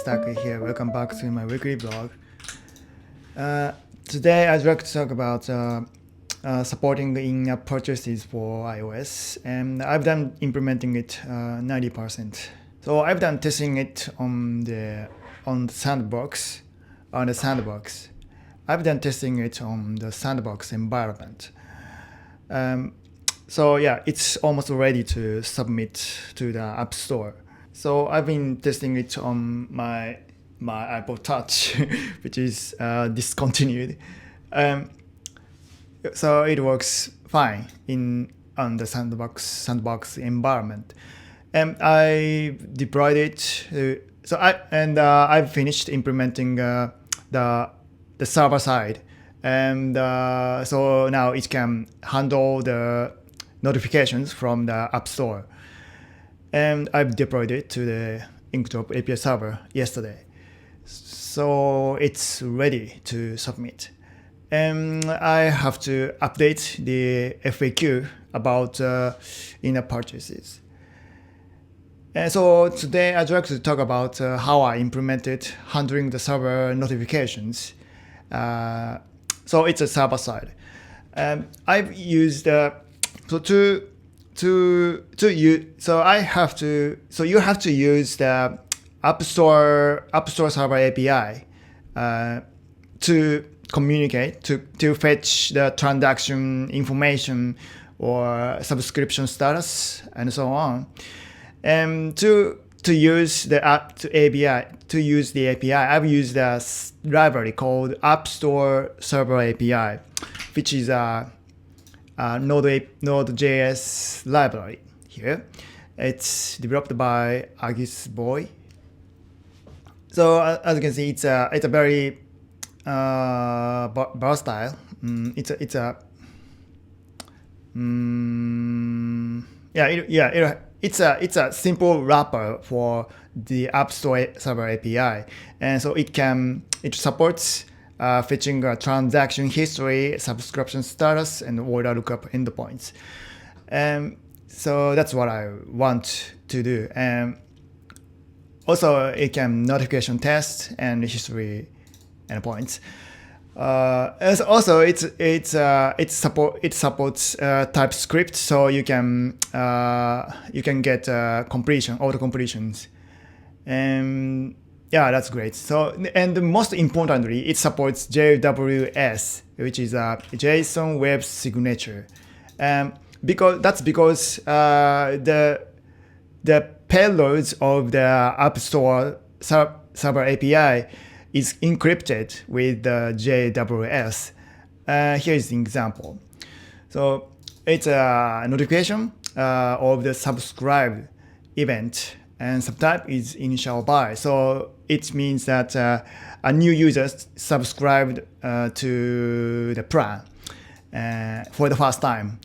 it's Taki here. Welcome back to my weekly blog. Today I'd like to talk about supporting in-app purchases for iOS, and I've done implementing it 90%. So I've done testing it on the sandbox. I've done testing it on the sandbox environment. So yeah, it's almost ready to submit to the App Store. So I've been testing it on my iPod Touch, which is discontinued. So it works fine on the sandbox environment. And I deployed it. I've finished implementing the server side, and so now it can handle the notifications from the App Store. And I've deployed it to the Inkdrop API server yesterday. So it's ready to submit. And I have to update the FAQ about in-app purchases. And so today I'd like to talk about how I implemented handling the server notifications. So it's a server side. I've used you have to use the App Store Server API to communicate, to fetch the transaction information or subscription status and so on. And to use the API, I've used a library called App Store Server API, which is a Node.js library here. It's developed by Agis Boy. So as you can see, it's a very versatile. It's a simple wrapper for the App Store Server API, and so it supports fetching a transaction history, subscription status, and order lookup endpoints. So that's what I want to do. Also, it can notification test and history endpoints. Also, it supports TypeScript, so you can get auto completions. Yeah, that's great. So, and most importantly, it supports JWS, which is a JSON Web Signature. Because the payloads of the App Store Server API is encrypted with the JWS. Here is the example. So it's a notification of the subscribed event, and subtype is initial buy. So it means that a new user subscribed to the plan for the first time.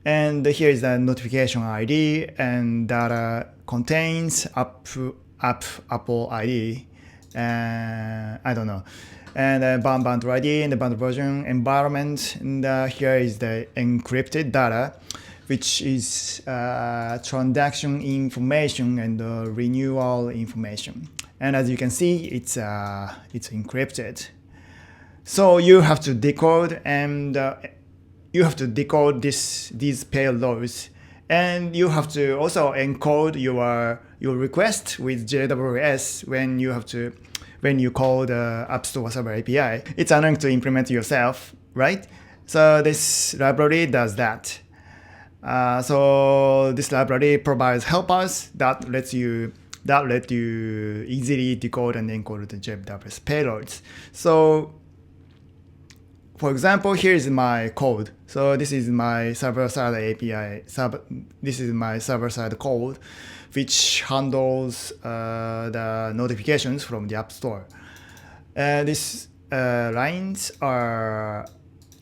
And here is the notification ID, and data contains Apple ID. I don't know. And bundle ID and the bundle version environment. And here is the encrypted data, which is transaction information and renewal information. And as you can see, it's encrypted. So you have to decode these payloads, and you have to also encode your request with JWS when you call the App Store Server API. It's annoying to implement yourself, right? So this library does that. So this library provides helpers that let you easily decode and encode the JWS payloads. So, for example, here is my code. So this is my server-side API. This is my server-side code, which handles the notifications from the App Store. These lines are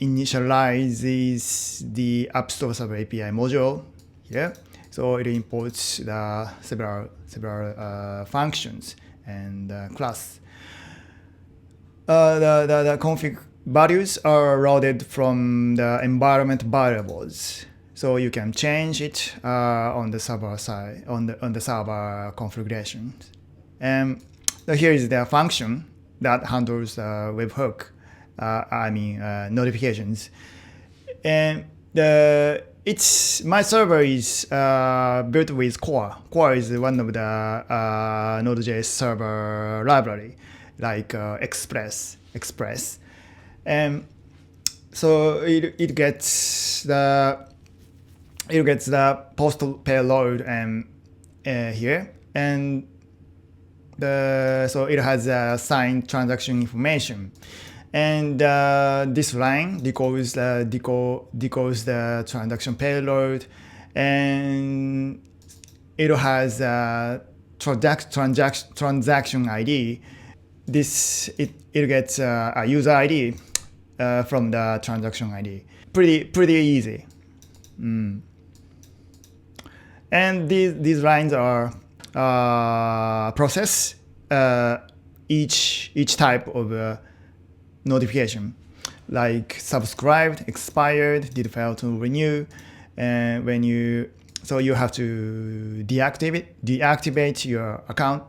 initializes the App Store Server API module here. So it imports the several functions and class. The config values are routed from the environment variables, so you can change it on the server side, on the server configurations. So here is the function that handles webhook, notifications. And my server is built with Core. Core is one of the Node.js server library, like Express. And so it gets the post payload here, and so it has signed transaction information, and this line decodes the transaction payload, and it has transaction ID. It gets a user ID from the transaction ID. Pretty easy. And these lines are process each type of notification, like subscribed, expired, did fail to renew, and so you have to deactivate your account.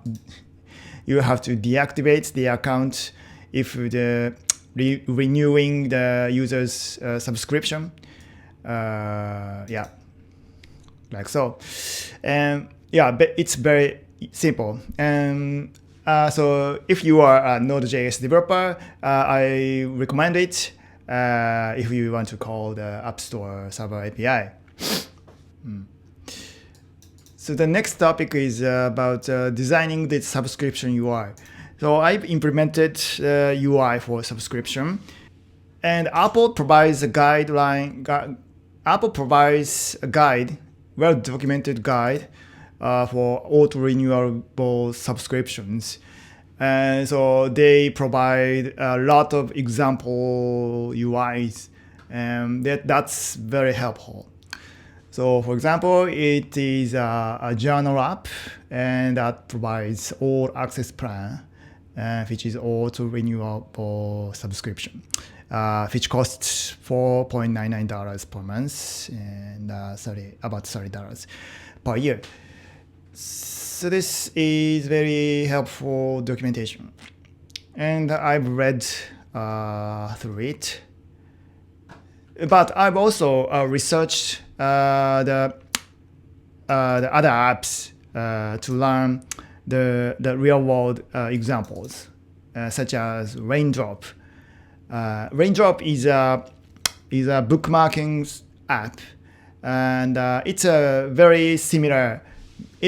You have to deactivate the account if the renewing the user's subscription. Like so. But it's very simple. And so if you are a Node.js developer, I recommend it if you want to call the App Store Server API. So the next topic is about designing the subscription UI. So I've implemented UI for subscription, and Apple provides a well-documented guide for auto-renewable subscriptions. And so they provide a lot of example UIs, and that's very helpful. So for example, it is a journal app, and that provides all access plan, which is auto-renewable subscription, which costs $4.99 per month and about $30 per year. So this is very helpful documentation, and I've read through it. But I've also researched the other apps to learn the real-world examples, such as Raindrop. Raindrop is a bookmarking app, and it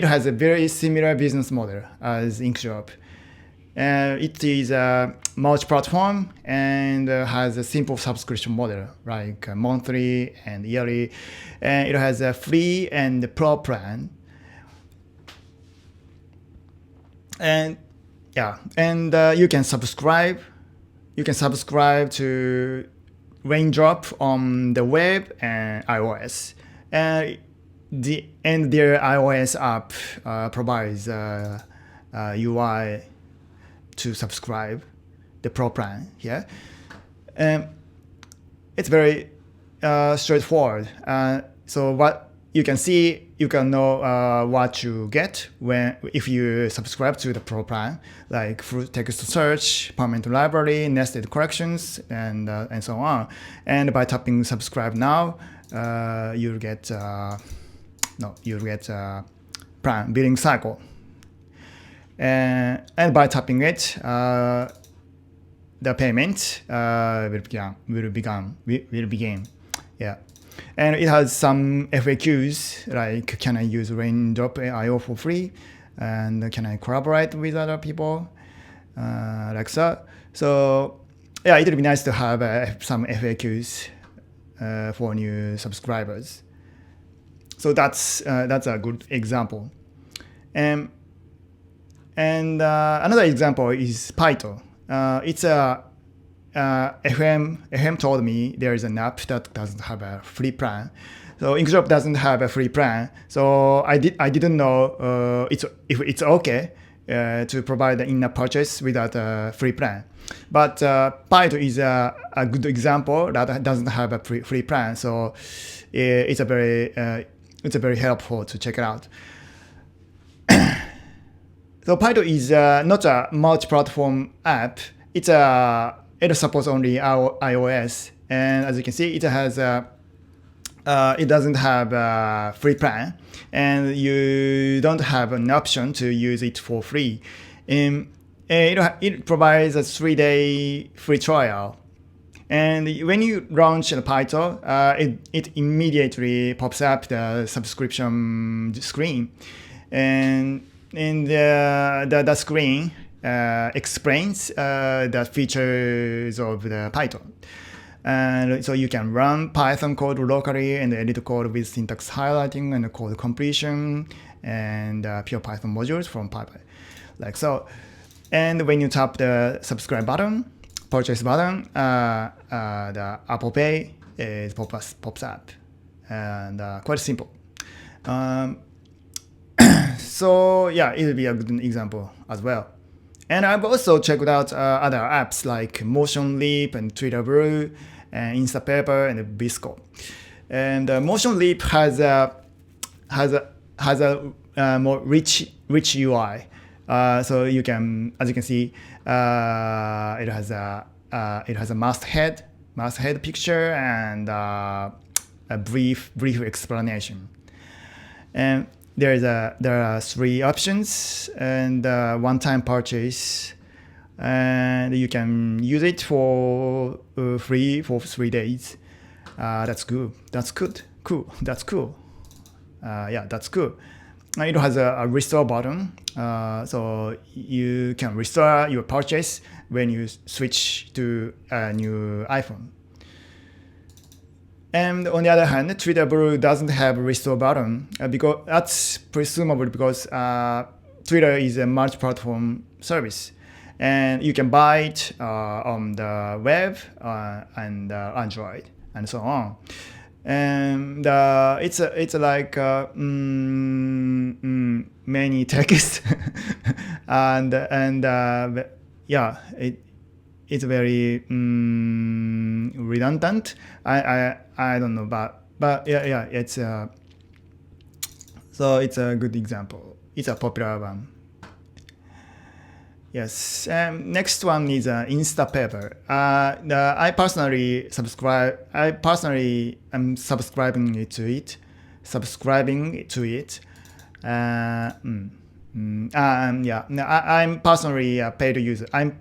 has a very similar business model as Inkdrop. It is a multi-platform and has a simple subscription model, like monthly and yearly. And it has a free and pro plan. And you can subscribe. You can subscribe to Raindrop on the web and iOS. And their iOS app provides UI to subscribe the pro plan here. It's very straightforward. So what you can see, you can know what you get if you subscribe to the pro plan, like full text search, permanent library, nested collections, and so on. And by tapping subscribe now, you'll get plan billing cycle. And by tapping it, the payment will begin. Yeah. And it has some FAQs, like can I use Raindrop IO for free, and can I collaborate with other people, like that. So yeah, it would be nice to have some FAQs for new subscribers. So that's a good example. And another example is Python. It's a FM told me there is an app that doesn't have a free plan. So Inkdrop doesn't have a free plan. So I didn't know if it's okay to provide the in-app purchase without a free plan. But Python is a good example that doesn't have a free plan. So it's a very helpful to check it out. So Python is not a multi-platform app. It supports only iOS, and as you can see, it doesn't have a free plan, and you don't have an option to use it for free. It provides a 3-day free trial. And when you launch Python, it immediately pops up the subscription screen. And the screen explains the features of the Python. And so you can run Python code locally and edit code with syntax highlighting and code completion and pure Python modules from Python, like so. And when you tap the subscribe button, purchase button, the Apple Pay pops up, and quite simple. So yeah, it will be a good example as well. And I've also checked out other apps like Motion Leap and Twitter Blue, and Instapaper and Bisco. And Motion Leap has a more rich UI. So you can, as you can see, it has a masthead picture and a brief explanation. And there are 3 options and one-time purchase, and you can use it for free for 3 days. That's good. That's good. Cool. That's cool. Yeah, that's cool. It has a restore button, so you can restore your purchase when you switch to a new iPhone. And on the other hand, Twitter Blue doesn't have a restore button because that's presumably because Twitter is a multi-platform service, and you can buy it on the web and Android and so on. And it's like many text, and yeah, it's very redundant. I don't know, but yeah, it's so it's a good example. It's a popular one. Yes. Next one is Instapaper. I personally am subscribing to it. Yeah. No, I'm personally a paid user. I'm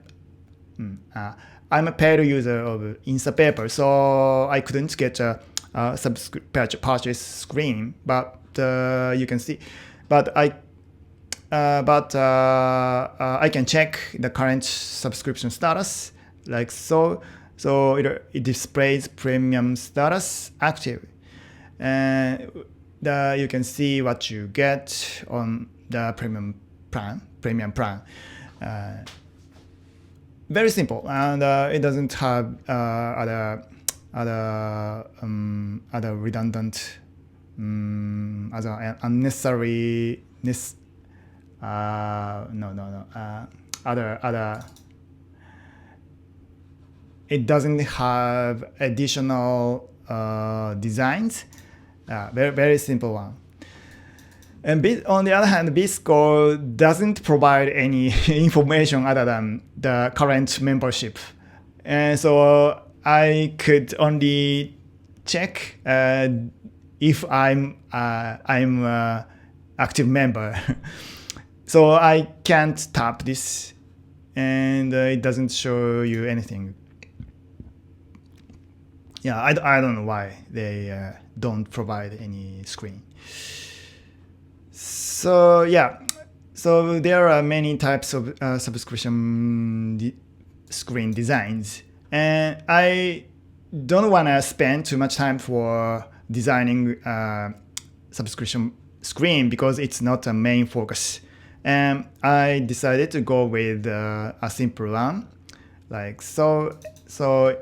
a paid user of Instapaper, so I couldn't get a purchase screen. But you can see, but I can check the current subscription status, like so. So it displays premium status active, and you can see what you get on the premium plan. Very simple, and it doesn't have other redundant, other unnecessary other it doesn't have additional designs. Very simple one. And on the other hand, Bisco doesn't provide any information other than the current membership, and so I could only check if I'm active member. So I can't tap this, and it doesn't show you anything. Yeah, I don't know why they don't provide any screen. So yeah, so there are many types of subscription screen designs, and I don't want to spend too much time for designing subscription screen because it's not a main focus. And I decided to go with a simple one, like so. So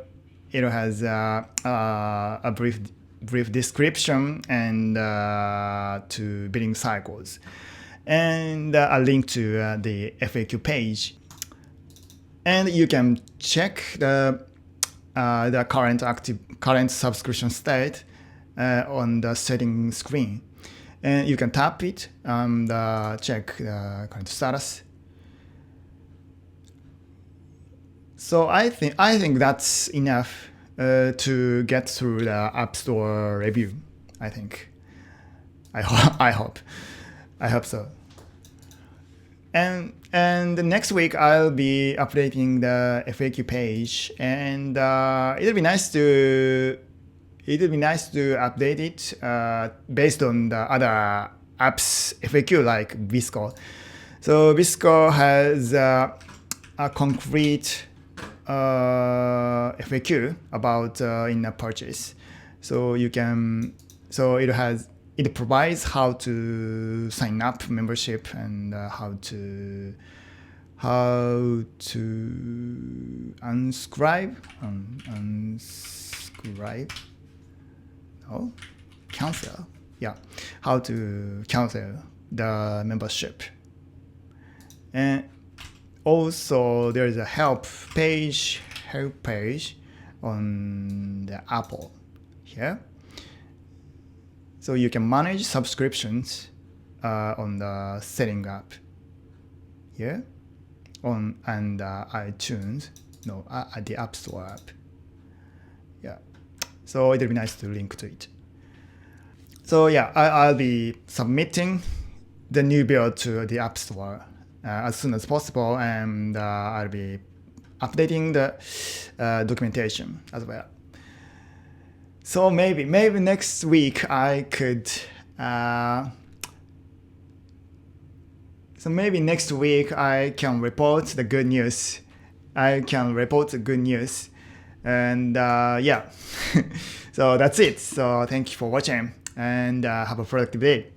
it has a brief description and to billing cycles, and a link to the FAQ page. And you can check the current subscription state on the setting screen. And you can tap it and check the current status. So I think that's enough to get through the App Store review. I think. I hope so. And the next week I'll be updating the FAQ page, and it'll be nice to update it based on the other apps FAQ like Visco. So Visco has a concrete FAQ about in-app purchase. So it provides how to sign up membership and how to unscribe no cancel how to cancel the membership. And also there is a help page on the Apple here. So you can manage subscriptions on the setting app here and iTunes, at the App Store app. Yeah, so it'll be nice to link to it. So yeah, I'll be submitting the new build to the App Store as soon as possible, and I'll be updating the documentation as well. So maybe next week I could. So maybe next week I can report the good news. And yeah. So that's it. So thank you for watching, and have a productive day.